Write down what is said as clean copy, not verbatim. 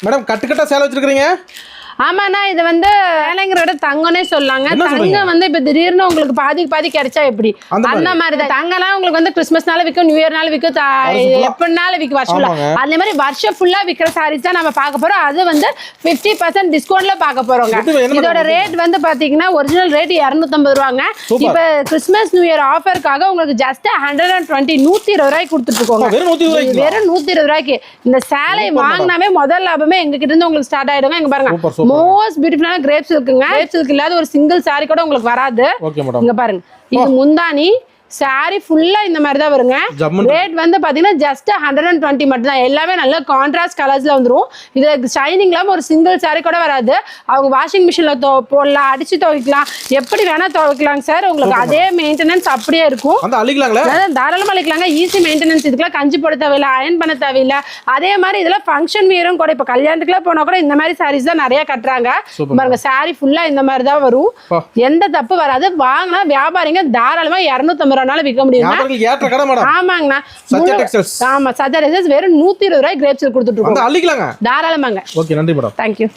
Madam கட்டுக்கட்டா சேலை வச்சிருக்கீங்க. ஆமாண்ணா இது வந்து வேலைங்கிற விட தங்கம்னே சொல்லாங்க. தங்கம் வந்து இப்ப திடீர்னு உங்களுக்கு பாதிக்கு பாதி கிடைச்சா எப்படி அந்த மாதிரி தான். தங்கம்லாம் உங்களுக்கு வந்து கிறிஸ்மஸ்னால விற்கும், நியூ இயர்னால விற்கும், எப்படினாலும் விற்கும் வருஷம் ஃபுல்லா. அதே மாதிரி வருஷம் ஃபுல்லா விற்கிற சாரீஸ் தான் நம்ம பார்க்க போறோம். அது வந்து 50% டிஸ்கவுண்ட்ல பார்க்க போறோங்க. இதோட ரேட் வந்து பாத்தீங்கன்னா ஒரிஜினல் ரேட் 250 ரூபாங்க. இப்ப கிறிஸ்மஸ் நியூ இயர் ஆஃபருக்காக உங்களுக்கு ஜஸ்ட் 120 120 ரூபாய்க்கு கொடுத்துட்டு இருக்கோங்க. வெறும் 120 ரூபாய்க்கு இந்த சேலை வாங்கினாவே முதல் லாபமே எங்க கிட்ட இருந்து உங்களுக்கு ஸ்டார்ட் ஆயிடுங்க. இங்க பாருங்க மோஸ்ட் பியூட்டிஃபுல்லான கிரேப் சில்க்குங்க. கிரேப் சில்க் இல்லாத ஒரு சிங்கிள் சாரி கூட உங்களுக்கு வராது. இங்க பாருங்க இது முந்தானி சாரி ஃபுல்லா இந்த மாதிரி தான் வருங்க. ரேட் வந்து பாத்தீங்கன்னா ஜஸ்ட் 120 மட்டும் தான். எல்லாமே நல்ல கான்ட்ராஸ்ட் கலர்ஸ்ல வந்துரும். இது ஷைனிங் இல்லாம ஒரு சிங்கிள் சாரி கூட வராது. அவங்க வாஷிங் மிஷின்ல போடலாம், அடிச்சு துவைக்கலாம், எப்படி வேணா துவைக்கலாங்க சார். உங்களுக்கு அதே மெயின்டெனன்ஸ் அப்படியே இருக்கும். தாராளமா அழிக்கலாங்க. Easy maintenance. இதுக்கெல்லாம் கஞ்சி போட தேவையில்லை, அயன் பண்ண தேவையில்லை. அதே மாதிரி இதெல்லாம் ஃபங்க்ஷன் வியரும் கூட. இப்ப கல்யாணத்துக்குலாம் போனா கூட இந்த மாதிரி சாரீஸ் தான் நிறைய கட்டுறாங்க. பாருங்க சாரி ஃபுல்லா இந்த மாதிரி தான் வரும். எந்த தப்பு வராது. வாங்கினா வியாபாரிங்க தாராளமா 250 விற்க முடியும். ஆமாங்கண்ணா. ஆமா சத்யா டெக்ஸ்டைல்ஸ் வெறும் 120 ரூபாய் கிரேப் சில்க் கொடுத்துட்டு இருக்கோம். தாராளமாங்க. ஓகே நன்றி மேடம். தேங்க்யூ.